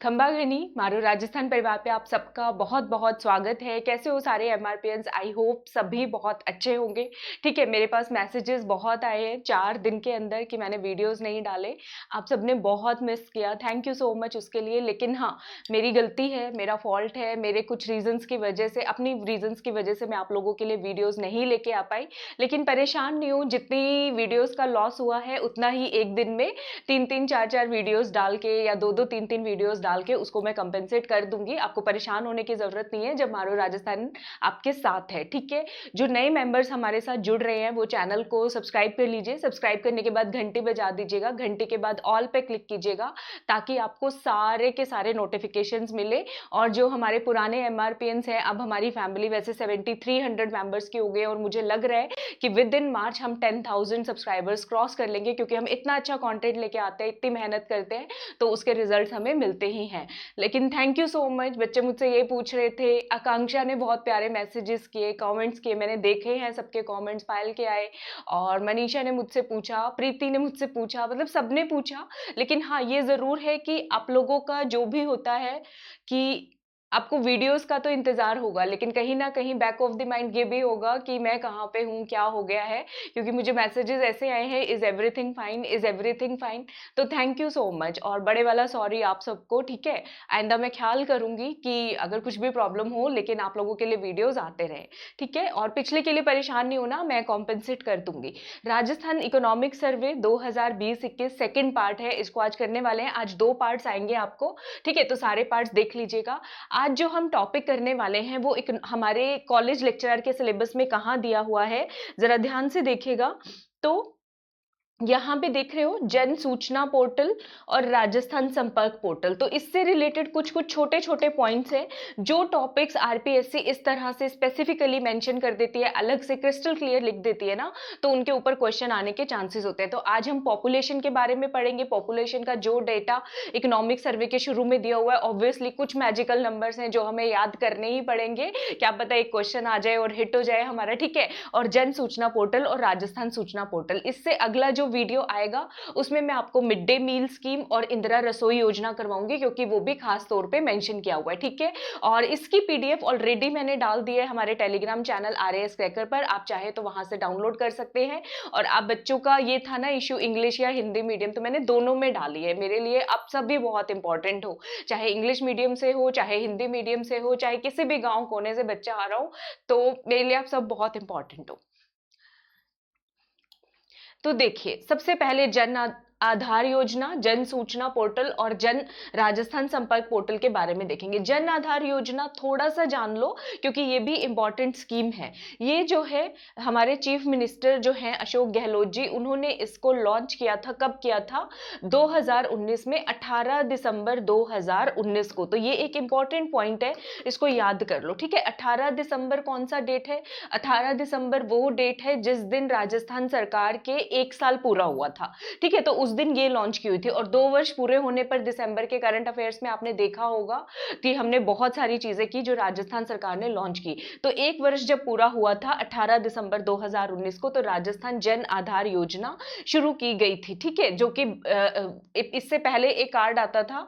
खंबागनी मारू राजस्थान परिवार पे आप सबका बहुत बहुत स्वागत है। कैसे हो सारे एमआरपीएंस? आई होप सभी बहुत अच्छे होंगे। ठीक है, मेरे पास मैसेजेस बहुत आए हैं 4 दिन के अंदर कि मैंने वीडियोस नहीं डाले। आप सबने बहुत मिस किया, थैंक यू सो मच उसके लिए। लेकिन हाँ, मेरी गलती है, मेरा फॉल्ट है। मेरे कुछ रीजंस की वजह से, अपनी रीजंस की वजह से मैं आप लोगों के लिए वीडियोस नहीं लेके आ पाई। लेकिन परेशान नहीं हूँ, जितनी वीडियोस का लॉस हुआ है उतना ही एक दिन में 3-3 4-4 वीडियोस डाल के या 2-2 3-3 वीडियोस डाल के उसको मैं कंपेंसेट कर दूंगी। आपको परेशान होने की जरूरत नहीं है जब मारो राजस्थान आपके साथ है। ठीक है, जो नए मेंबर्स हमारे साथ जुड़ रहे हैं वो चैनल को सब्सक्राइब कर लीजिए। सब्सक्राइब करने के बाद घंटी बजा दीजिएगा, घंटी के बाद ऑल पे क्लिक कीजिएगा ताकि आपको सारे के सारे नोटिफिकेशंस मिले। और जो हमारे पुराने एमआरपीएंस हैं, अब हमारी फैमिली वैसे 7300 मेंबर्स की हो गई और मुझे लग रहा है कि विद इन मार्च हम 10,000 सब्सक्राइबर्स क्रॉस कर लेंगे, क्योंकि हम इतना अच्छा कंटेंट लेके आते हैं, इतनी मेहनत करते हैं, तो उसके रिजल्ट हमें मिलते ही हैं। लेकिन थैंक यू सो मच। बच्चे मुझसे ये पूछ रहे थे, आकांक्षा ने बहुत प्यारे मैसेजेस किए, कमेंट्स किए, मैंने देखे हैं सबके कमेंट्स, फाइल के आए। और मनीषा ने मुझसे पूछा, प्रीति ने मुझसे पूछा, मतलब सबने पूछा। लेकिन हाँ, ये जरूर है कि आप लोगों का जो भी होता है कि आपको वीडियोस का तो इंतजार होगा, लेकिन कहीं ना कहीं बैक ऑफ द माइंड ये भी होगा कि मैं कहाँ पे हूँ, क्या हो गया है। क्योंकि मुझे मैसेजेस ऐसे आए हैं, is everything fine, is everything fine. तो थैंक यू सो मच और बड़े वाला सॉरी आप सबको। ठीक है, आइंदा मैं ख्याल करूंगी कि अगर कुछ भी प्रॉब्लम हो, लेकिन आप लोगों के लिए वीडियोस आते रहे। ठीक है, और पिछले के लिए परेशान नहीं होना, मैं कॉम्पेंसेट कर दूंगी। Rajasthan economic survey 2020-21 second part है, इसको आज करने वाले हैं। आज 2 पार्ट्स आएंगे आपको। ठीक है, तो सारे पार्ट्स देख लीजिएगा। आज जो हम टॉपिक करने वाले हैं वो एक हमारे कॉलेज लेक्चरर के सिलेबस में कहाँ दिया हुआ है, जरा ध्यान से देखिएगा। तो यहाँ पे देख रहे हो जन सूचना पोर्टल और राजस्थान संपर्क पोर्टल। तो इससे रिलेटेड कुछ कुछ छोटे छोटे पॉइंट्स हैं जो टॉपिक्स आरपीएससी इस तरह से स्पेसिफिकली मेंशन कर देती है, अलग से क्रिस्टल क्लियर लिख देती है ना, तो उनके ऊपर क्वेश्चन आने के चांसेस होते हैं। तो आज हम पॉपुलेशन के बारे में पढ़ेंगे। पॉपुलेशन का जो डेटा इकोनॉमिक सर्वे के शुरू में दिया हुआ है, ऑब्वियसली कुछ मैजिकल नंबर्स हैं जो हमें याद करने ही पड़ेंगे। क्या पता एक क्वेश्चन आ जाए और हिट हो जाए हमारा। ठीक है, और जन सूचना पोर्टल और राजस्थान सूचना पोर्टल, इससे अगला जो वीडियो आएगा उसमें मैं आपको मिड डे मील स्कीम और इंदिरा रसोई योजना करवाऊंगी, क्योंकि वो भी खास तौर पे मेंशन किया हुआ है। ठीक है, और इसकी पीडीएफ ऑलरेडी मैंने डाल दी है हमारे टेलीग्राम चैनल आरएएस क्रैकर पर, आप चाहे तो वहां से डाउनलोड कर सकते हैं। और आप बच्चों का ये था ना इश्यू इंग्लिश या हिंदी मीडियम, तो मैंने दोनों में डाली है। मेरे लिए आप सब भी बहुत इंपॉर्टेंट हो, चाहे इंग्लिश मीडियम से हो, चाहे हिंदी मीडियम से हो, चाहे किसी भी गाँव कोने से बच्चा आ रहा हो, तो मेरे लिए आप सब बहुत इंपॉर्टेंट हो। तो देखिए, सबसे पहले जन आधार योजना, जन सूचना पोर्टल और जन राजस्थान संपर्क पोर्टल के बारे में देखेंगे। जन आधार योजना थोड़ा सा जान लो, क्योंकि ये भी इंपॉर्टेंट स्कीम है। ये जो है हमारे चीफ मिनिस्टर जो हैं अशोक गहलोत जी, उन्होंने इसको लॉन्च किया था। कब किया था? 2019 में, 18 दिसंबर 2019 को। तो ये एक इंपॉर्टेंट पॉइंट है, इसको याद कर लो। ठीक है, 18 दिसंबर कौन सा डेट है? 18 दिसंबर वो डेट है जिस दिन राजस्थान सरकार के 1 साल पूरा हुआ था। ठीक है, तो उस दिन ये लॉन्च की हुई थी। और 2 वर्ष पूरे होने पर दिसंबर के करंट अफेयर्स में आपने देखा होगा कि हमने बहुत सारी चीजें की जो राजस्थान सरकार ने लॉन्च की। तो 1 वर्ष जब पूरा हुआ था 18 दिसंबर 2019 को, तो राजस्थान जन आधार योजना शुरू की गई थी। ठीक है, जो कि इससे पहले एक कार्ड आता था,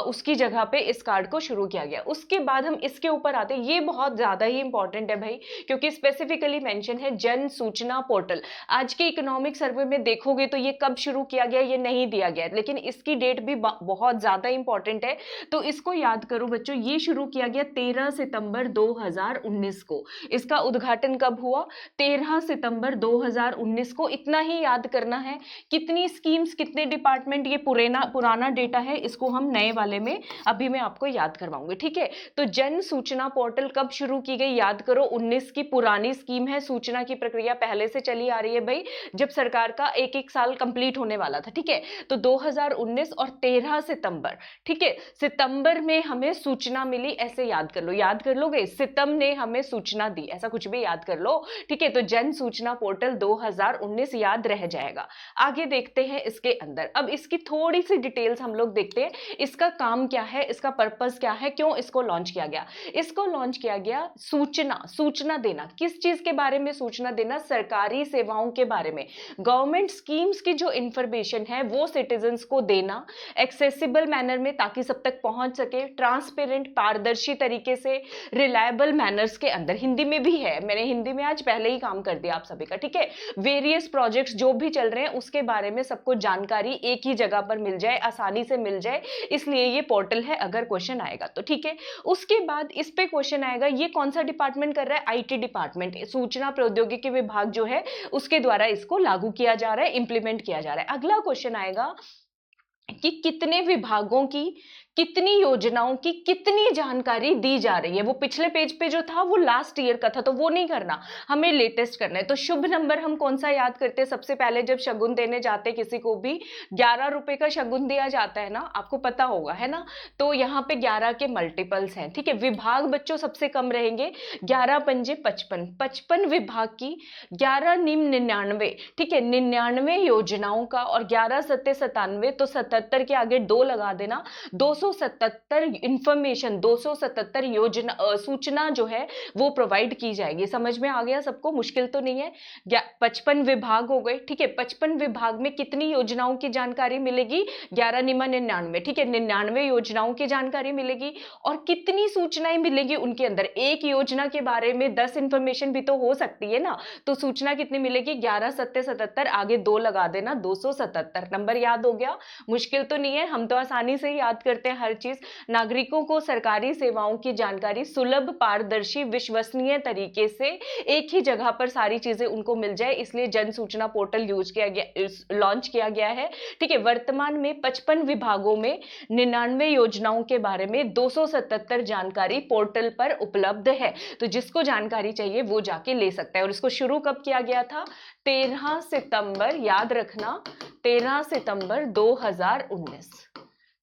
उसकी जगह पे इस कार्ड को शुरू किया गया। उसके बाद हम इसके ऊपर आते हैं, ये बहुत ज्यादा ही इंपॉर्टेंट है भाई, क्योंकि स्पेसिफिकली मेंशन है जन सूचना पोर्टल। आज के इकोनॉमिक सर्वे में देखोगे तो ये कब शुरू किया गया ये नहीं दिया गया, लेकिन इसकी डेट भी बहुत ज्यादा इंपॉर्टेंट है, तो इसको याद करो बच्चों। ये शुरू किया गया 13 सितंबर 2019 को। इसका उद्घाटन कब हुआ? 13 सितंबर 2019 को। इतना ही याद करना है। कितनी स्कीम्स, कितने डिपार्टमेंट, ये पुराना डेटा है, इसको हम नए वाले में अभी मैं आपको याद करवाऊंगी। ठीक है, तो जन सूचना पोर्टल कब शुरू की गई याद करो। 19 की पुरानी स्कीम है। सूचना की प्रक्रिया पहले से चली आ रही है भाई, जब सरकार का एक साल कंप्लीट होने वाला था। ठीक है, तो 2019 और 13 सितंबर। ठीक है, सितंबर में हमें सूचना मिली, ऐसे याद कर लो। याद कर लोगे, सितम ने हमें सूचना दी, ऐसा कुछ भी याद कर लो। ठीक है, तो जन सूचना पोर्टल 2019 याद रह जाएगा। आगे देखते हैं इसके अंदर। अब इसकी थोड़ी सी डिटेल्स हम लोग देखते हैं, इसका काम क्या है, इसका पर्पस क्या है, क्यों इसको लॉन्च किया गया। इसको लॉन्च किया गया सूचना देना। किस चीज के बारे में सूचना देना? सरकारी सेवाओं के बारे में, गवर्नमेंट स्कीम्स की जो इंफॉर्मेशन इंफॉर्मेशन है वो सिटीजन्स को देना एक्सेसिबल मैनर में, ताकि सब तक पहुंच सके, ट्रांसपेरेंट पारदर्शी तरीके से, रिलायबल मैनर्स के अंदर। हिंदी में भी है, मैंने हिंदी में आज पहले ही काम कर दिया आप सभी का, ठीक है। वेरियस प्रोजेक्ट्स जो भी चल रहे हैं उसके बारे में सबको जानकारी एक ही जगह पर मिल जाए, आसानी से मिल जाए, इसलिए ये पोर्टल है अगर क्वेश्चन आएगा तो, ठीक है। उसके बाद इस पे क्वेश्चन आएगा ये कौन सा डिपार्टमेंट कर रहा है, आईटी डिपार्टमेंट, सूचना प्रौद्योगिकी विभाग जो है उसके द्वारा इसको लागू किया जा रहा है, इंप्लीमेंट किया जा रहा है। अगला क्वेश्चन आएगा कि कितने विभागों की, कितनी योजनाओं की कितनी जानकारी दी जा रही है। वो पिछले पेज पे जो था वो लास्ट ईयर का था, तो वो नहीं करना, हमें लेटेस्ट करना है। तो शुभ नंबर हम कौन सा याद करते हैं सबसे पहले जब शगुन देने जाते किसी को भी, 11 रुपए का शगुन दिया जाता है ना, आपको पता होगा, है ना। तो यहाँ पे 11 के मल्टीपल्स हैं, ठीक है। विभाग बच्चों सबसे कम रहेंगे, 11 पंजे 55, 55 विभाग की, 11 निम्न 99, ठीक है, 99 योजनाओं का, और 11 सत्ते 97, तो 77 के आगे 2 लगा देना, 277 इंफॉर्मेशन, 277 योजना सूचना जो है वो प्रोवाइड की जाएगी। समझ में आ गया सबको, मुश्किल तो नहीं है। 55 विभाग हो गए, ठीक है। 55 विभाग में कितनी योजनाओं की जानकारी मिलेगी, 11 निमा 99, ठीक है, 99 योजनाओं की जानकारी मिलेगी। और कितनी सूचनाएं मिलेगी उनके अंदर, एक योजना के बारे में 10 इंफॉर्मेशन भी तो हो सकती है ना, तो सूचना कितनी मिलेगी, 11 सत्ते 77, आगे 2 लगा देना, 277। नंबर याद हो गया, मुश्किल तो नहीं है, हम तो आसानी से याद करते हैं हर चीज। नागरिकों को सरकारी सेवाओं की जानकारी सुलभ, पारदर्शी, विश्वसनीय तरीके से एक ही जगह पर सारी चीजें उनको मिल जाए, इसलिए जन सूचना पोर्टल यूज किया गया, लॉन्च किया गया है, ठीक है। वर्तमान में 55 विभागों में 99 योजनाओं के बारे में 277 जानकारी पोर्टल पर उपलब्ध है, तो जिसको जानकारी चाहिए वो जाके ले सकता है। और इसको शुरू कब किया गया था, 13 सितंबर, याद रखना, 13 सितंबर 2019,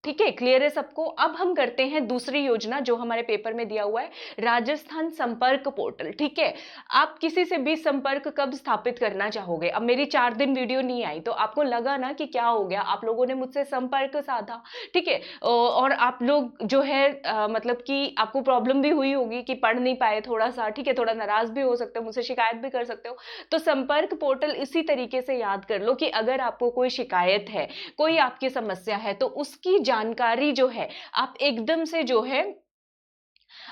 ठीक है। क्लियर है सबको। अब हम करते हैं दूसरी योजना जो हमारे पेपर में दिया हुआ है, राजस्थान संपर्क पोर्टल, ठीक है। आप किसी से भी संपर्क कब स्थापित करना चाहोगे, अब मेरी 4 दिन वीडियो नहीं आई तो आपको लगा ना कि क्या हो गया, आप लोगों ने मुझसे संपर्क साधा, ठीक है, और आप लोग जो है मतलब कि आपको प्रॉब्लम भी हुई होगी कि पढ़ नहीं पाए थोड़ा सा, ठीक है, थोड़ा नाराज भी हो सकते हो, मुझसे शिकायत भी कर सकते हो। तो संपर्क पोर्टल इसी तरीके से याद कर लो कि अगर आपको कोई शिकायत है, कोई आपकी समस्या है, तो उसकी जानकारी जो है आप एकदम से जो है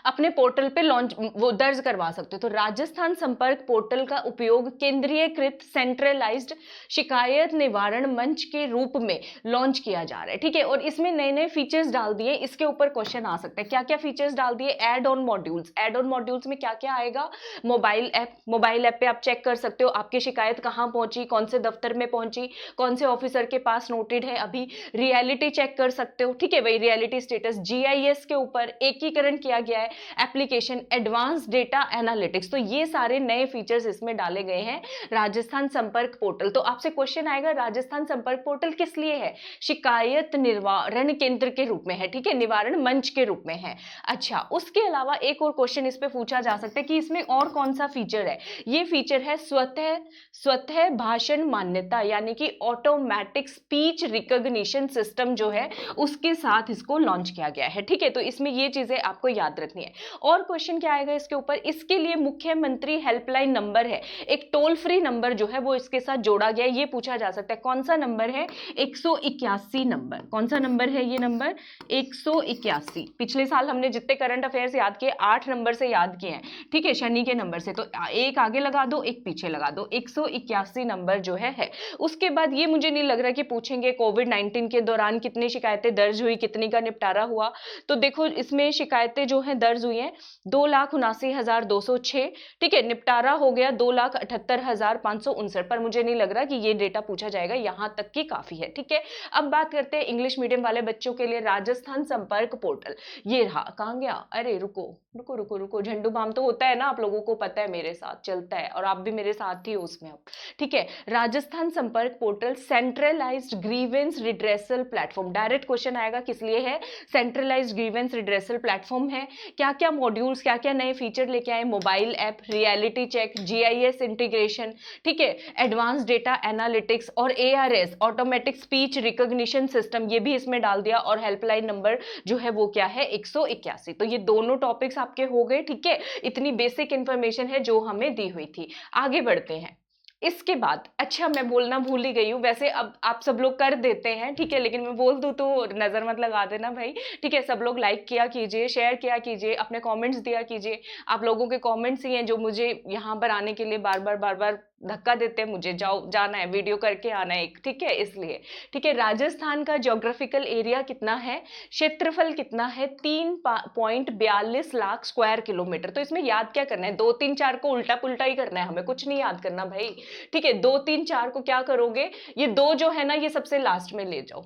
अपने पोर्टल पे लॉन्च वो दर्ज करवा सकते हो। तो राजस्थान संपर्क पोर्टल का उपयोग केंद्रीयकृत सेंट्रलाइज्ड शिकायत निवारण मंच के रूप में लॉन्च किया जा रहा है, ठीक है। और इसमें नए नए फीचर्स डाल दिए, इसके ऊपर क्वेश्चन आ सकता है। क्या क्या फीचर्स डाल दिए, add on modules, add on modules में क्या क्या आएगा, मोबाइल ऐप, मोबाइल ऐप पे आप चेक कर सकते हो आपकी शिकायत कहाँ पहुंची, कौन से दफ्तर में पहुंची, कौन से ऑफिसर के पास नोटेड है अभी, रियलिटी चेक कर सकते हो, ठीक है, वही रियलिटी स्टेटस। जीआईएस के ऊपर एकीकरण किया गया है, एप्लीकेशन एडवांस डेटा एनालिटिक्स, तो ये सारे नए फीचर्स इसमें डाले गए हैं राजस्थान संपर्क पोर्टल। तो आपसे क्वेश्चन आएगा राजस्थान संपर्क पोर्टल किस लिए है, शिकायत निवारण केंद्र के रूप में है, ठीक है, निवारण मंच के रूप में है। अच्छा, उसके अलावा एक और क्वेश्चन इस पे पूछा जा सकता है कि इसमें और कौन सा फीचर है, ये फीचर है स्वतः भाषण मान्यता, यानी कि ऑटोमेटिक स्पीच रिकॉग्निशन सिस्टम जो है उसके साथ इसको लॉन्च किया गया है, ठीक है। तो इसमें ये चीजें आपको याद रखनी है। और क्वेश्चन क्या आएगा इसके ऊपर, इसके लिए मुख्यमंत्री हेल्पलाइन नंबर है, एक टोल फ्री नंबर जो है वो इसके साथ जोड़ा गया है, ये पूछा जा सकता है कौन सा नंबर है, 181 नंबर, कौन सा नंबर है ये नंबर, 181। पिछले साल हमने जितने करंट अफेयर्स याद किए 8 नंबर से याद किए हैं, ठीक है, शनि के नंबर से, तो एक आगे लगा दो एक पीछे लगा दो, 181 नंबर जो है। उसके बाद ये मुझे नहीं लग रहा कि पूछेंगे कोविड-19 के दौरान कितनी शिकायतें दर्ज हुई, कितनी का निपटारा हुआ। तो देखो इसमें शिकायतें जो है दर्ज हुई हैं 2,79,206, ठीक है, निपटारा हो गया 2,78,559, पर मुझे नहीं लग रहा कि ये डेटा पूछा जाएगा, यहां तक की काफी है, ठीक है। अब बात करते हैं इंग्लिश मीडियम वाले बच्चों के लिए राजस्थान संपर्क पोर्टल, ये रहा। कहां गया, अरे रुको रुको रुको रुको, झंडू बाम तो होता है ना, आप लोगों को पता है, मेरे साथ चलता है और आप भी मेरे साथ ही हो उसमें अब, ठीक है। राजस्थान संपर्क portal centralised grievance redressal platform, direct question आएगा किस लिए है, सेंट्रलाइज्ड ग्रीवेंस रिड्रेसल प्लेटफॉर्म है। क्या क्या मॉड्यूल्स, क्या क्या नए फीचर लेके आए, mobile app, reality check, GIS integration, ठीक है, एडवांस डेटा एनालिटिक्स और ARS automatic speech recognition system, ये भी इसमें डाल दिया। और हेल्पलाइन नंबर जो है वो क्या है, 181। तो ये दोनों टॉपिक्स आपके हो गए, ठीक है। इतनी बेसिक इंफॉर्मेशन है जो हमें दी हुई थी। आगे बढ़ते हैं, इसके बाद अच्छा मैं बोलना भूल ही गई हूँ, वैसे अब आप सब लोग कर देते हैं, ठीक है, लेकिन मैं बोल दूँ तो नजर मत लगा देना भाई, ठीक है। सब लोग लाइक किया कीजिए, शेयर किया कीजिए, अपने कमेंट्स दिया कीजिए। आप लोगों के कमेंट्स ही हैं जो मुझे यहाँ पर आने के लिए बार बार धक्का देते हैं, मुझे जाओ जाना है, वीडियो करके आना है, ठीक है, इसलिए। ठीक है, राजस्थान का ज्योग्राफिकल एरिया कितना है, क्षेत्रफल कितना है, 3.42 लाख स्क्वायर किलोमीटर। तो इसमें याद क्या करना है, 2 3 4 को उल्टा पुल्टा ही करना है, हमें कुछ नहीं याद करना भाई। ठीक है, 2 3 4 को क्या करोगे, ये 2 जो है ना ये सबसे लास्ट में ले जाओ,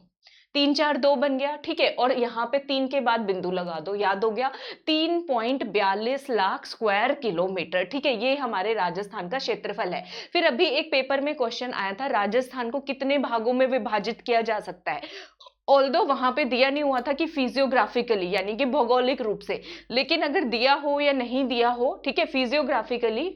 3 4 2 बन गया, ठीक है, और यहाँ पे 3 के बाद बिंदु लगा दो, याद हो गया, 3.42 लाख स्क्वायर किलोमीटर। ठीक है, ये हमारे राजस्थान का क्षेत्रफल है। फिर अभी एक पेपर में क्वेश्चन आया था, राजस्थान को कितने भागों में विभाजित किया जा सकता है। ऑल्दो वहां पे दिया नहीं हुआ था कि फिजियोग्राफिकली यानी कि भौगोलिक रूप से, लेकिन अगर दिया हो या नहीं दिया हो, ठीक है, फिजियोग्राफिकली,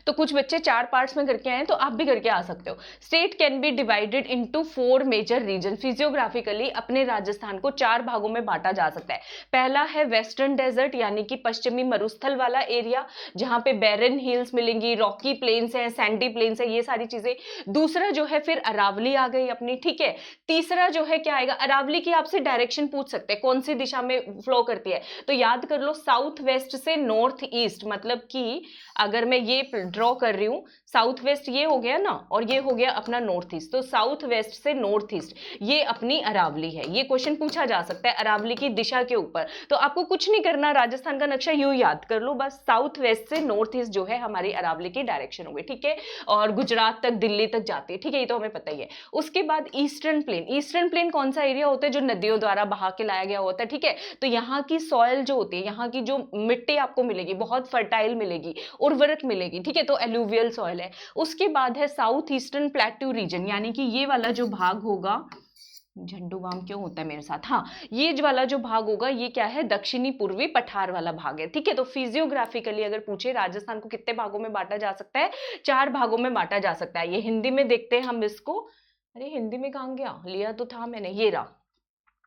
तो कुछ बच्चे 4 पार्ट्स में करके आए, तो आप भी करके आ सकते हो। State can be divided into 4 major region. Physiographically अपने राजस्थान को 4 भागों में बांटा जा सकता है। पहला है वेस्टर्न डेजर्ट यानी कि पश्चिमी मरुस्थल वाला एरिया, जहां पे बैरन हिल्स मिलेंगी, रॉकी प्लेन्स है, सैंडी प्लेन्स है, ये सारी चीजें। दूसरा जो है फिर अरावली आ गई अपनी, ठीक है। तीसरा जो है क्या आएगा, अरावली की आपसे डायरेक्शन पूछ सकते हैं, कौन सी दिशा में फ्लो करती है, तो याद कर लो साउथ वेस्ट से नॉर्थ ईस्ट, मतलब कि अगर मैं ये ड्रॉ कर रही हूं, साउथ वेस्ट ये हो गया ना, और ये हो गया अपना नॉर्थ ईस्ट, तो साउथ वेस्ट से नॉर्थ ईस्ट ये अपनी अरावली है। ये क्वेश्चन पूछा जा सकता है अरावली की दिशा के ऊपर। तो आपको कुछ नहीं करना, राजस्थान का नक्शा यूं याद कर लो, बस साउथ वेस्ट से नॉर्थ ईस्ट जो है हमारी अरावली की डायरेक्शन होगी, ठीक है, और गुजरात तक दिल्ली तक जाती है, ठीक है, ये तो हमें पता ही है। उसके बाद ईस्टर्न प्लेन, ईस्टर्न प्लेन कौन सा एरिया होता है, जो नदियों द्वारा बहा के लाया गया होता है, ठीक है। तो यहाँ की सॉइल जो होती है, यहाँ की जो मिट्टी आपको मिलेगी बहुत फर्टाइल मिलेगी, उर्वरक मिलेगी, ठीक है, तो एलुवियल सॉइल है। उसके बाद है साउथ ईस्टर्न प्लेट्यू रीजन, यानी कि ये वाला जो भाग होगा, झंडू बाम क्यों होता है मेरे साथ, हाँ, ये वाला जो भाग होगा ये क्या है, दक्षिणी पूर्वी पठार वाला भाग है, ठीक है। तो फिजियोग्राफिकली अगर पूछे राजस्थान को कितने भागों में बांटा जा सकता है, 4 भागों में बांटा जा सकता है। ये हिंदी में देखते हैं हम इसको, अरे हिंदी में कहाँ गया, लिया तो था मैंने, ये रहा,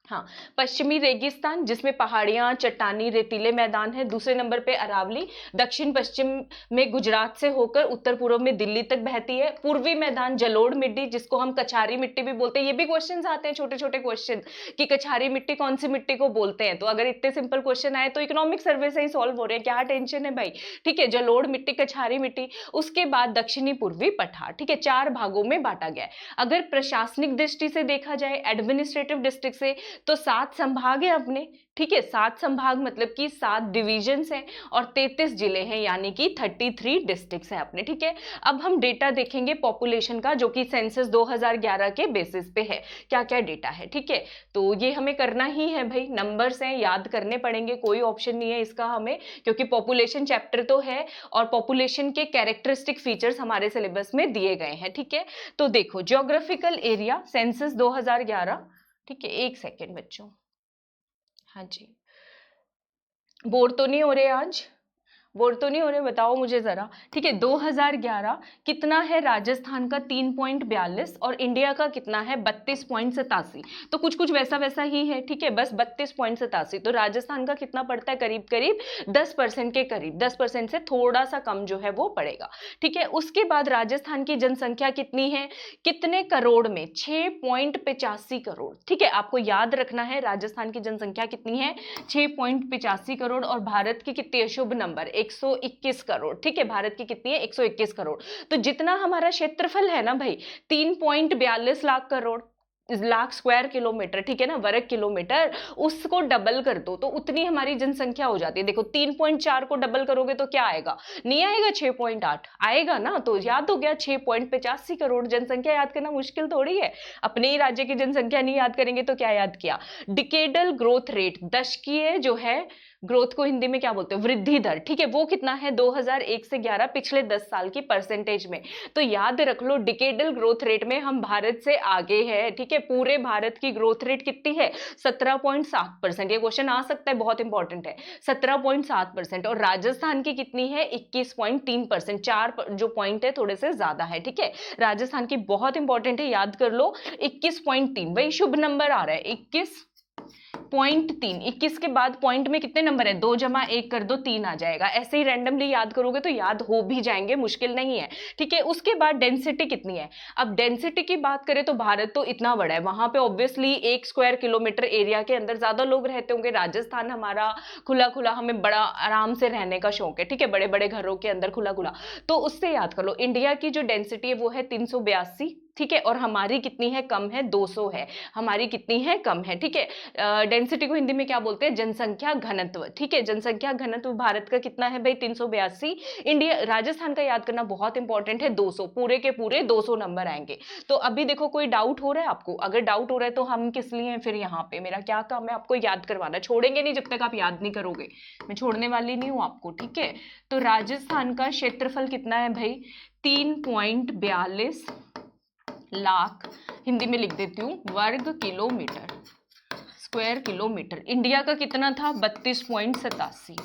हाँ, पश्चिमी रेगिस्तान जिसमें पहाड़ियां, चट्टानी, रेतीले मैदान है। दूसरे नंबर पे अरावली, दक्षिण पश्चिम में गुजरात से होकर उत्तर पूर्व में दिल्ली तक बहती है। पूर्वी मैदान जलोढ़ मिट्टी, जिसको हम कछारी मिट्टी भी बोलते हैं। ये भी क्वेश्चन आते हैं छोटे छोटे क्वेश्चन कि कछारी मिट्टी कौन सी मिट्टी को बोलते हैं, तो अगर इतने सिंपल क्वेश्चन आए तो इकोनॉमिक सर्वे से ही सॉल्व हो रहे हैं, क्या टेंशन है भाई, ठीक है। जलोढ़ मिट्टी, कछारी मिट्टी। उसके बाद दक्षिणी पूर्वी पठार, ठीक है, 4 भागों में बांटा गया है। अगर प्रशासनिक दृष्टि से देखा जाए, एडमिनिस्ट्रेटिव डिस्ट्रिक्ट से, तो 7 संभाग है अपने, ठीक है, 7 संभाग मतलब कि 7 डिविजन्स हैं और 33 जिले हैं, यानी कि 33 डिस्ट्रिक्ट्स हैं अपने, ठीक है। अब हम डेटा देखेंगे पॉपुलेशन का, जो कि सेंसस 2011 के बेसिस पे है, क्या क्या डेटा है, ठीक है। तो ये हमें करना ही है भाई, नंबर्स हैं, याद करने पड़ेंगे, कोई ऑप्शन नहीं है इसका हमें, क्योंकि पॉपुलेशन चैप्टर तो है और पॉपुलेशन के कैरेक्टरिस्टिक फीचर्स हमारे सिलेबस में दिए गए हैं, ठीक है। तो देखो ज्योग्राफिकल एरिया सेंसस 2011, ठीक है, एक सेकेंड बच्चों, हाँ जी, बोर तो नहीं हो रहे आज, बोर तो नहीं हो रहे, बताओ मुझे जरा, ठीक है। 2011 कितना है राजस्थान का, 3.42, और इंडिया का कितना है 32.87, तो कुछ कुछ वैसा वैसा ही है, ठीक है, बस 32.87। तो राजस्थान का कितना पड़ता है, करीब करीब 10% के करीब, 10% से थोड़ा सा कम जो है वो पड़ेगा, ठीक है। उसके बाद राजस्थान की जनसंख्या कितनी है, कितने करोड़ में, 6.85 करोड़, ठीक है, आपको याद रखना है राजस्थान की जनसंख्या कितनी है, 6.85 करोड़, और भारत की कितनी है, शुभ नंबर 121 करोड़, ठीक है, भारत की कितनी है 121 करोड़। तो जितना हमारा क्षेत्रफल है ना भाई, 3.42 लाख स्क्वायर किलोमीटर, ठीक है ना, वर्ग किलोमीटर, उसको डबल कर दो तो उतनी हमारी जनसंख्या हो जाती है। देखो 3.4 को डबल करोगे तो क्या आएगा, नहीं आएगा 6.8 आएगा ना, तो याद हो गया 6.85 करोड़। जनसंख्या याद करना मुश्किल थोड़ी है, अपने ही राज्य की जनसंख्या नहीं याद करेंगे तो क्या याद किया। डिकेडल ग्रोथ रेट, दशकीय जो है ग्रोथ को हिंदी में क्या बोलते हैं, वृद्धि दर, ठीक है, वो कितना है 2001 से 11, पिछले 10 साल की परसेंटेज में। तो याद रख लो डिकेडल ग्रोथ रेट में हम भारत से आगे हैं, ठीक है। पूरे भारत की ग्रोथ रेट कितनी है 17.7%, ये क्वेश्चन आ सकता है, बहुत इंपॉर्टेंट है, 17.7%, और राजस्थान की कितनी है 21.3%, 4 जो पॉइंट है थोड़े से ज्यादा है, ठीक है। राजस्थान की बहुत इंपॉर्टेंट है, याद कर लो 21.3, वही शुभ नंबर आ रहा है 21, 0.3, 21 के बाद पॉइंट में कितने नंबर है, 2 जमा 1 कर दो 3 आ जाएगा। ऐसे ही रैंडमली याद करोगे तो याद हो भी जाएंगे, मुश्किल नहीं है, ठीक है। उसके बाद डेंसिटी कितनी है, अब डेंसिटी की बात करें तो भारत तो इतना बड़ा है, वहां पे ऑब्वियसली 1 स्क्वायर किलोमीटर एरिया के अंदर ज्यादा लोग रहते होंगे। राजस्थान हमारा खुला खुला, हमें बड़ा आराम से रहने का शौक है, ठीक है, बड़े बड़े घरों के अंदर खुला खुला, तो उससे याद कर लो। इंडिया की जो डेंसिटी है वो है 382, ठीक है, और हमारी कितनी है, कम है, 200 है, हमारी कितनी है, कम है, ठीक है। डेंसिटी को हिंदी में क्या बोलते हैं, जनसंख्या घनत्व, ठीक है। जनसंख्या घनत्व भारत का कितना है भाई, 382। इंडिया, राजस्थान का याद करना बहुत इंपॉर्टेंट है, 200, पूरे के पूरे 200 नंबर आएंगे। तो अभी देखो कोई डाउट हो रहा है आपको, अगर डाउट हो रहा है तो हम किस लिए हैं फिर यहाँ पे, मेरा क्या काम है, आपको याद करवाना, छोड़ेंगे नहीं जब तक आप याद नहीं करोगे, मैं छोड़ने वाली नहीं हूँ आपको, ठीक है। तो राजस्थान का क्षेत्रफल कितना है भाई, 3.42 लाख, हिंदी में लिख देती हूँ, वर्ग किलोमीटर, स्क्वायर किलोमीटर। इंडिया का कितना था, 32.87,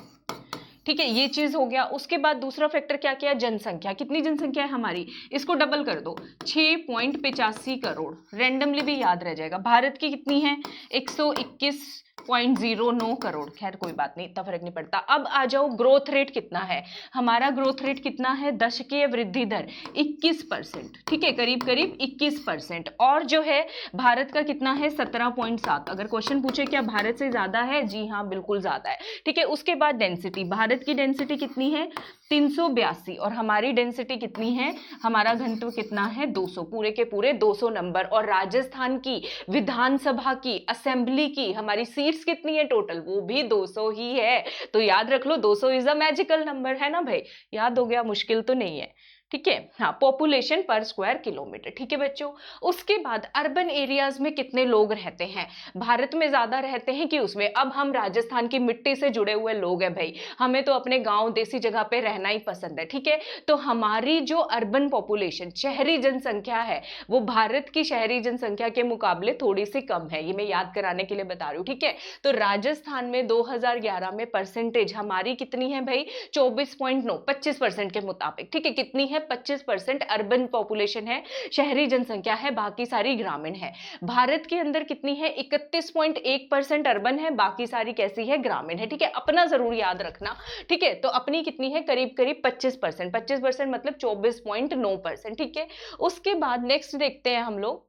ठीक है, ये चीज हो गया। उसके बाद दूसरा फैक्टर क्या किया, जनसंख्या, कितनी जनसंख्या है हमारी, इसको डबल कर दो, 6.85 करोड़, रैंडमली भी याद रह जाएगा। भारत की कितनी है, 121.09 करोड़, खैर कोई बात नहीं, इतना फर्क नहीं पड़ता। अब आ जाओ ग्रोथ रेट कितना है, हमारा ग्रोथ रेट कितना है, दशकीय वृद्धि दर 21%, ठीक है, करीब करीब 21%। और जो है भारत का कितना है, 17.7। अगर क्वेश्चन पूछे क्या भारत से ज्यादा है, जी हाँ बिल्कुल ज्यादा है, ठीक है। उसके बाद डेंसिटी, भारत की डेंसिटी कितनी है, 382, और हमारी डेंसिटी कितनी है, हमारा घनत्व कितना है, 200, पूरे के पूरे 200 नंबर। और राजस्थान की विधानसभा की, असेंबली की हमारी सीट्स कितनी है टोटल, वो भी 200 ही है। तो याद रख लो 200 इज अ मैजिकल नंबर, है ना भाई, याद हो गया, मुश्किल तो नहीं है, ठीक है। हाँ, पॉपुलेशन पर स्क्वायर किलोमीटर, ठीक है बच्चों। उसके बाद अर्बन एरियाज में कितने लोग रहते हैं, भारत में ज्यादा रहते हैं कि उसमें, अब हम राजस्थान की मिट्टी से जुड़े हुए लोग हैं भाई, हमें तो अपने गांव देसी जगह पे रहना ही पसंद है, ठीक है। तो हमारी जो अर्बन पॉपुलेशन, शहरी जनसंख्या है, वो भारत की शहरी जनसंख्या के मुकाबले थोड़ी सी कम है, ये मैं याद कराने के लिए बता रही हूँ, ठीक है। तो राजस्थान में 2011 में परसेंटेज हमारी कितनी है भाई, 24.9, 25% के मुताबिक, ठीक है। कितनी है, 25% अर्बन पॉपुलेशन है, शहरी जनसंख्या है, बाकी सारी ग्रामीण है। भारत के अंदर कितनी है, 31.1% अर्बन है, बाकी सारी कैसी है, ग्रामीण है, ठीक है। अपना जरूर याद रखना, ठीक है। तो अपनी कितनी है, करीब करीब 25%, 25% मतलब 24.9%, ठीक है। उसके बाद नेक्स्ट देखते हैं हम लोग,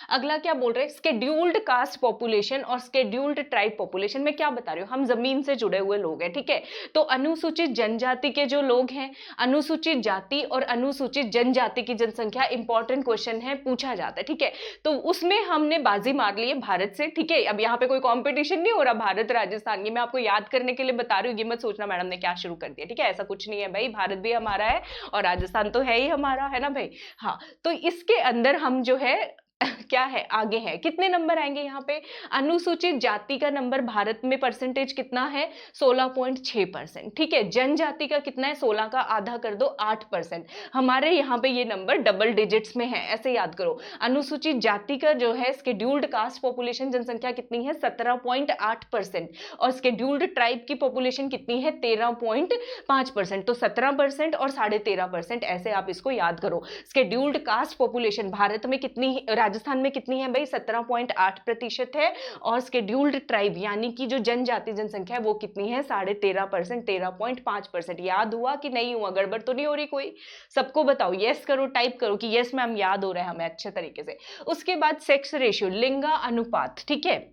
अगला क्या बोल रहे हैं, स्केड्यूल्ड कास्ट पॉपुलेशन और स्केड्यूल्ड ट्राइब पॉपुलेशन। में क्या बता रही हूँ, हम जमीन से जुड़े हुए लोग हैं, ठीक है। तो अनुसूचित जनजाति के जो लोग हैं, अनुसूचित जाति और अनुसूचित जनजाति की जनसंख्या, इंपॉर्टेंट क्वेश्चन है, पूछा जाता है, ठीक है। तो उसमें हमने बाजी मार ली है भारत से, ठीक है। अब यहाँ पे कोई कॉम्पिटिशन नहीं हो रहा भारत राजस्थान की, मैं आपको याद करने के लिए बता रही हूँ, ये मत सोचना मैडम ने क्या शुरू कर दिया, ठीक है, ऐसा कुछ नहीं है भाई, भारत भी हमारा है और राजस्थान तो है ही हमारा, है ना भाई। हाँ, तो इसके अंदर हम जो है क्या है, आगे है, कितने नंबर आएंगे यहाँ पे, अनुसूचित जाति का नंबर भारत में परसेंटेज कितना है, 16.6%, ठीक है। जनजाति का कितना है, 16 का आधा कर दो 8%, हमारे यहाँ पे ये नंबर डबल डिजिट्स में है, ऐसे याद करो। अनुसूचित जाति का जो है स्केड्यूल्ड कास्ट पॉपुलेशन जनसंख्या कितनी है, 17.8%, और स्केड्यूल्ड ट्राइब की पॉपुलेशन कितनी है, 13.5%, तो 17% और 13.5%, ऐसे आप इसको याद करो। स्केड्यूल्ड कास्ट पॉपुलेशन भारत में कितनी, राजस्थान में कितनी है भाई, 17.8% है, और स्केड्यूल्ड ट्राइब यानी कि जो जनजाति जनसंख्या है वो कितनी है, 13.5%, 13.5%। याद हुआ कि नहीं हुआ, गड़बड़ तो नहीं हो रही कोई, सबको बताओ, यस करो, टाइप करो कि यस मैम याद हो रहा है हमें अच्छे तरीके से। उसके बाद सेक्स रेशियो, लिंगा अनुपात, ठीक है,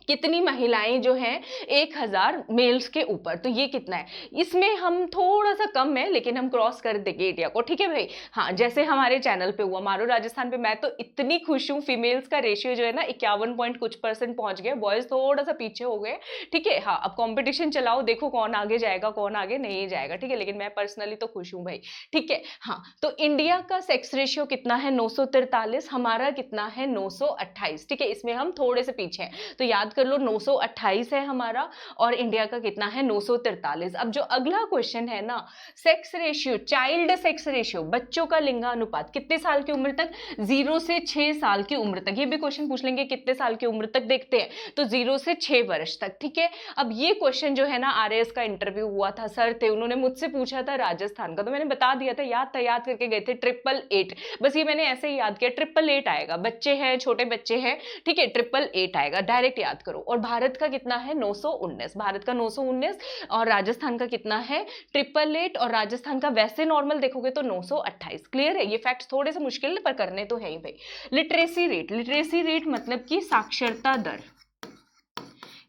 कितनी महिलाएं जो हैं 1000 मेल्स के ऊपर, तो ये कितना है, इसमें हम थोड़ा सा कम है लेकिन हम क्रॉस कर देंगे एरिया को, ठीक है भाई। हाँ, जैसे हमारे चैनल पे हुआ मारो राजस्थान पे, मैं तो इतनी खुश हूँ, फीमेल्स का रेशियो जो है ना 51 पॉइंट कुछ % पहुंच गया, बॉयज थोड़ा सा पीछे हो गए, ठीक है। हाँ, अब कॉम्पिटिशन चलाओ, देखो कौन आगे जाएगा कौन आगे नहीं जाएगा, ठीक है, लेकिन मैं पर्सनली तो खुश हूँ भाई, ठीक है। हाँ, तो इंडिया का सेक्स रेशियो कितना है, 943, हमारा कितना है, 928, ठीक है, इसमें हम थोड़े से पीछे हैं, तो याद कर लो 928 है हमारा, और इंडिया का कितना है, 943। अब जो अगला क्वेश्चन है ना, sex ratio, child sex ratio, बच्चों का लिंगानुपात, कितने साल की उम्र तक, 0 से 6 साल की उम्र तक, ये भी क्वेश्चन पूछ लेंगे कितने साल की उम्र तक, देखते हैं, तो 0 से 6 वर्ष तक, ठीक है। अब ये क्वेश्चन जो है ना, आरएएस का इंटरव्यू हुआ था, सर थे, उन्होंने मुझसे पूछा था राजस्थान का, तो मैंने बता दिया था, याद करके गए थे, 888, बस ये मैंने ऐसे ही याद किया, 888 आएगा, बच्चे हैं, छोटे बच्चे हैं, ठीक है, 888 आएगा, डायरेक्ट याद करो। और भारत का कितना है 919, भारत का 919 और राजस्थान का कितना है 888, और राजस्थान का वैसे नॉर्मल देखोगे तो 928। क्लियर है, ये फैक्ट थोड़े से मुश्किल है पर करने तो है ही भाई। लिटरेसी रेट, लिटरेसी रेट मतलब कि साक्षरता दर,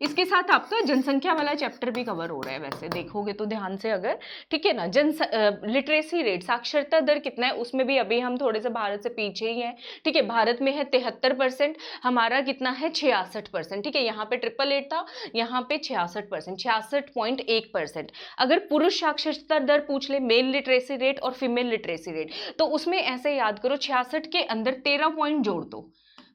इसके साथ आपका जनसंख्या वाला चैप्टर भी कवर हो रहा है वैसे देखोगे तो ध्यान से अगर, ठीक है ना। लिटरेसी रेट साक्षरता दर कितना है, उसमें भी अभी हम थोड़े से भारत से पीछे ही हैं, ठीक है। भारत में है 73%, हमारा कितना है 66%, ठीक है। यहाँ पे 888 था, यहाँ पे 66%, 66.1%। अगर पुरुष साक्षरता दर पूछ ले, मेल लिटरेसी रेट और फीमेल लिटरेसी रेट, तो उसमें ऐसे याद करो 66 के अंदर 13 पॉइंट जोड़ दो,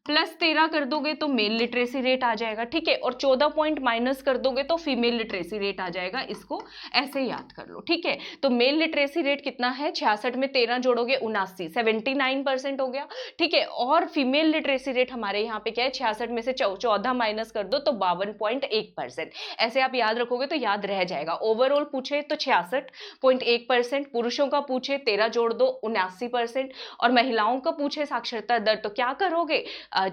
प्लस 13 कर दोगे तो मेल लिटरेसी रेट आ जाएगा, ठीक है। और 14 पॉइंट माइनस कर दोगे तो फीमेल लिटरेसी रेट आ जाएगा, इसको ऐसे याद कर लो, ठीक है। तो मेल लिटरेसी रेट कितना है 66 में 13 जोड़ोगे 79, 79% हो गया, ठीक है। और फीमेल लिटरेसी रेट हमारे यहाँ पे क्या है 66 में से 14 माइनस कर दो तो 52.1%। ऐसे आप याद रखोगे तो याद रह जाएगा। ओवरऑल पूछे तो 66.1%, पुरुषों का पूछे 13 जोड़ दो 79%, और महिलाओं का पूछे साक्षरता दर तो क्या करोगे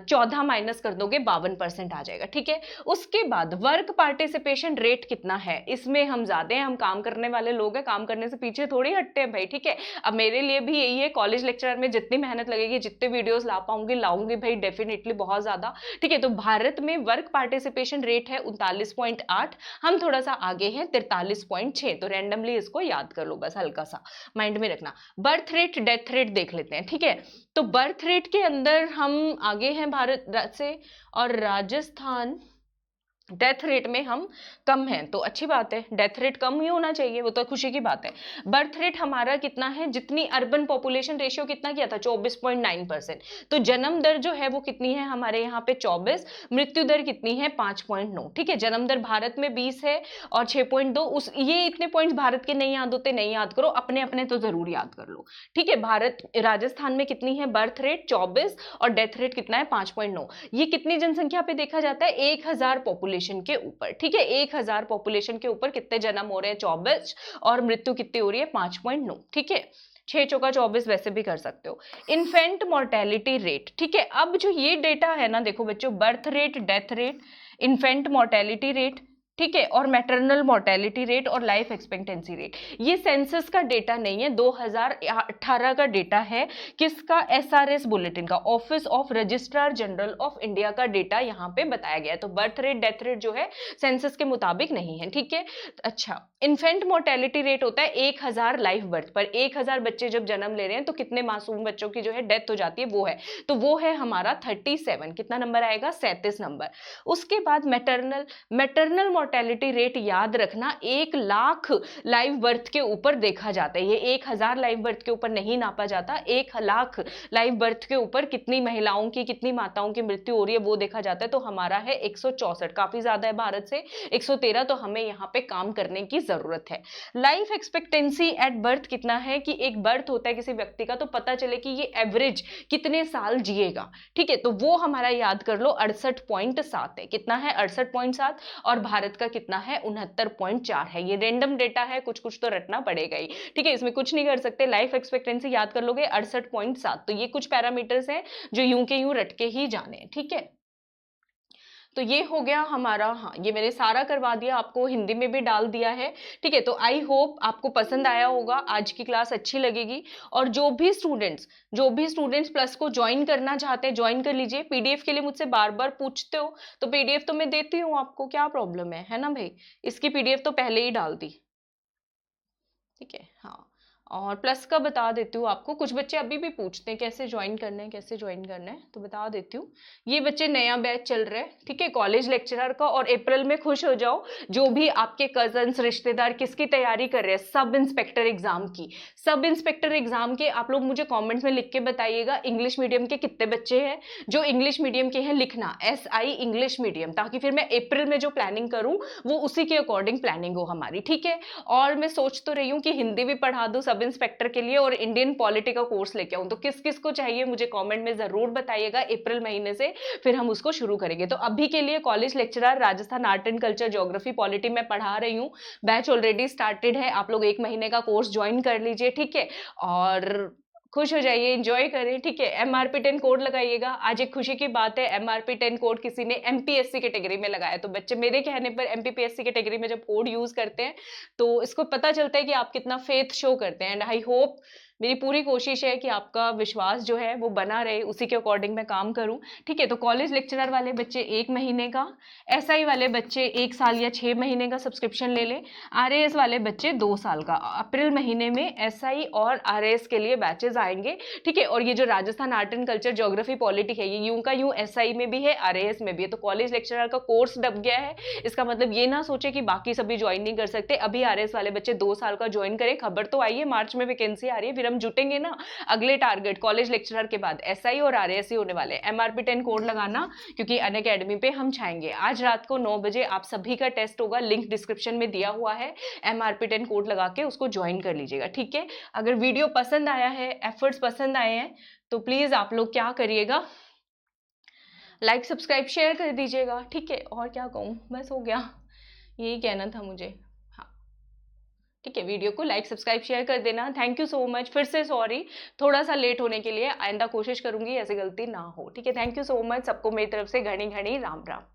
14 माइनस कर दोगे 52% आ जाएगा, ठीक है। उसके बाद वर्क पार्टिसिपेशन रेट कितना है, इसमें हम ज्यादा हैं, हम काम करने वाले लोग हैं, काम करने से पीछे थोड़ी हटते हैं भाई, ठीक है। अब मेरे लिए भी यही है, कॉलेज लेक्चरर में जितनी मेहनत लगेगी, जितने वीडियोस ला पाऊंगी लाऊंगी भाई डेफिनेटली बहुत ज्यादा, ठीक है। तो भारत में वर्क पार्टिसिपेशन रेट है 39.8, हम थोड़ा सा आगे हैं 43.6, तो रैंडमली इसको याद कर लो बस, हल्का सा माइंड में रखना। बर्थ रेट डेथ रेट देख लेते हैं, ठीक है। तो बर्थ रेट के अंदर हम आगे हैं भारत से, और राजस्थान डेथ रेट में हम कम हैं, तो अच्छी बात है, डेथ रेट कम ही होना चाहिए, वो तो खुशी की बात है। बर्थ रेट हमारा कितना है, जितनी अर्बन पॉपुलेशन रेशियो कितना किया था 24.9%, तो जन्म दर जो है वो कितनी है हमारे यहाँ पे 24, मृत्यु दर कितनी है 5.9, ठीक है। जन्म दर भारत में 20 है और 6.2, उस ये इतने पॉइंट्स भारत के नहीं याद होते, नहीं याद करो, अपने अपने तो जरूर याद कर लो, ठीक है। भारत राजस्थान में कितनी है बर्थ रेट 24 और डेथ रेट कितना है 5.9। ये कितनी जनसंख्या पे देखा जाता है 1000 पॉपुलेशन के ऊपर, ठीक है। 1000 पॉपुलेशन के ऊपर कितने जन्म हो रहे हैं 24, और मृत्यु कितनी हो रही है 5.9, ठीक है। 6 चौका 24 वैसे भी कर सकते हो। इन्फेंट मोर्टेलिटी रेट, ठीक है। अब जो ये डेटा है ना देखो बच्चों, birth rate, death rate, infant mortality rate, ठीक है, और मैटरनल मोर्टेलिटी रेट और लाइफ एक्सपेक्टेंसी रेट, ये सेंसस का डेटा नहीं है, 2018 का डेटा है। किसका, एसआरएस बुलेटिन का, office of registrar general of India का डेटा यहाँ पे बताया गया है। तो बर्थ रेट डेथ रेट जो है सेंसस के मुताबिक नहीं है, ठीक है। अच्छा, इन्फेंट मोर्टेलिटी रेट होता है 1000 लाइफ बर्थ पर, 1000 बच्चे जब जन्म ले रहे हैं तो कितने मासूम बच्चों की जो है डेथ हो जाती है, वो है, तो वो है हमारा 37, कितना नंबर आएगा 37 नंबर। उसके बाद मैटरनल मोर्टेलिटी रेट याद रखना 1 लाख लाइव बर्थ के ऊपर देखा जाता है, ये 1000 लाइव बर्थ के ऊपर नहीं नापा जाता, 1 लाख लाइव बर्थ के ऊपर कितनी महिलाओं की कितनी माताओं की मृत्यु हो रही है वो देखा जाता है। तो हमारा है 164, काफी ज्यादा है भारत से, 113, तो हमें यहाँ पे काम करने की जरूरत है। लाइफ एक्सपेक्टेंसी एट बर्थ कितना है, कि एक बर्थ होता है किसी व्यक्ति का तो पता चले कि ये एवरेज कितने साल जिएगा, ठीक है। तो वो हमारा याद कर लो 68.7 है, कितना है 68.7, और भारत का कितना है 69.4 है। ये रैंडम डेटा है, कुछ कुछ तो रटना पड़ेगा ही, ठीक है, इसमें कुछ नहीं कर सकते। लाइफ एक्सपेक्टेंसी याद कर लोगे 68.7, तो ये कुछ पैरामीटर्स हैं जो यूं के यूं रट के ही जाने, ठीक है। तो ये हो गया हमारा, हाँ ये मैंने सारा करवा दिया, आपको हिंदी में भी डाल दिया है, ठीक है। तो आई होप आपको पसंद आया होगा, आज की क्लास अच्छी लगेगी। और जो भी स्टूडेंट्स प्लस को ज्वाइन करना चाहते हैं ज्वाइन कर लीजिए। पीडीएफ के लिए मुझसे बार बार पूछते हो तो पीडीएफ तो मैं देती हूँ आपको, क्या प्रॉब्लम है ना भाई, इसकी पीडीएफ तो पहले ही डाल दी, ठीक है। हाँ, और प्लस का बता देती हूँ आपको, कुछ बच्चे अभी भी पूछते हैं कैसे ज्वाइन करना है कैसे ज्वाइन करना है, तो बता देती हूँ। ये बच्चे नया बैच चल रहा है, ठीक है, कॉलेज लेक्चरर का, और अप्रैल में खुश हो जाओ जो भी आपके कजन्स रिश्तेदार किसकी तैयारी कर रहे हैं, सब इंस्पेक्टर एग्जाम की, सब इंस्पेक्टर एग्जाम के आप लोग मुझे कॉमेंट में लिख के बताइएगा इंग्लिश मीडियम के कितने बच्चे हैं। जो इंग्लिश मीडियम के हैं लिखना SI इंग्लिश मीडियम, ताकि फिर मैं अप्रैल में जो प्लानिंग करूँ वो उसी के अकॉर्डिंग प्लानिंग हो हमारी, ठीक है। और मैं सोच तो रही हूँ कि हिंदी भी पढ़ा दूँ सब इंस्पेक्टर के लिए और इंडियन पॉलिटी का कोर्स लेके आऊं, तो किस किस को चाहिए मुझे कमेंट में जरूर बताइएगा। अप्रैल महीने से फिर हम उसको शुरू करेंगे। तो अभी के लिए college lecturer Rajasthan art and culture geography polity में पढ़ा रही हूँ, बैच ऑलरेडी स्टार्टेड है, आप लोग 1 महीने का कोर्स ज्वाइन कर लीजिए, ठीक है। और खुश हो जाइए, एंजॉय करें, ठीक है। एमआरपी 10 कोड लगाइएगा। आज एक खुशी की बात है, एमआरपी 10 कोड किसी ने एमपीएससी कैटेगरी में लगाया, तो बच्चे मेरे कहने पर एमपीपीएससी कैटेगरी में जब कोड यूज करते हैं तो इसको पता चलता है कि आप कितना फेथ शो करते हैं। एंड आई होप, मेरी पूरी कोशिश है कि आपका विश्वास जो है वो बना रहे, उसी के अकॉर्डिंग मैं काम करूं, ठीक है। तो कॉलेज लेक्चरर वाले बच्चे 1 महीने का, एसआई वाले बच्चे 1 साल या 6 महीने का सब्सक्रिप्शन ले लें, आरएएस वाले बच्चे 2 साल का। अप्रैल महीने में एसआई और आरएएस के लिए बैचेज आएंगे, ठीक है। और ये जो Rajasthan art and culture geography polity है, ये यूं का यूं एसआई में भी है, आरएएस में भी है। तो कॉलेज लेक्चरर का कोर्स दब गया है, इसका मतलब ये ना सोचे कि बाकी सभी ज्वाइन नहीं कर सकते। अभी आरएएस वाले बच्चे 2 साल का ज्वाइन करें, खबर तो आई है मार्च में वैकेंसी आ रही है, फिर हम जुटेंगे ना। अगले टारगेट कॉलेज लेक्चरर के बाद एसआई और आरएएस ही होने वाले। एमआरपी 10 कोड लगाना, क्योंकि अनअकैडमी पे हम छाएंगे। आज रात को 9 बजे आप सभी का टेस्ट होगा, लिंक डिस्क्रिप्शन में दिया हुआ है। एमआरपी 10 कोड लगा के उसको ज्वाइन कर लीजिएगा, ठीक है। अगर वीडियो पसंद आया है, एफर्ट्स पसंद आए हैं, तो प्लीज आप लोग क्या करिएगा, लाइक सब्सक्राइब शेयर कर दीजिएगा, ठीक है। और क्या कहूँ, बस हो गया, यही कहना था मुझे। हाँ, ठीक है, वीडियो को लाइक सब्सक्राइब शेयर कर देना। थैंक यू सो मच, फिर से सॉरी थोड़ा सा लेट होने के लिए, आइंदा कोशिश करूंगी ऐसी गलती ना हो, ठीक है। थैंक यू सो मच, सबको मेरी तरफ से घनी घनी राम राम।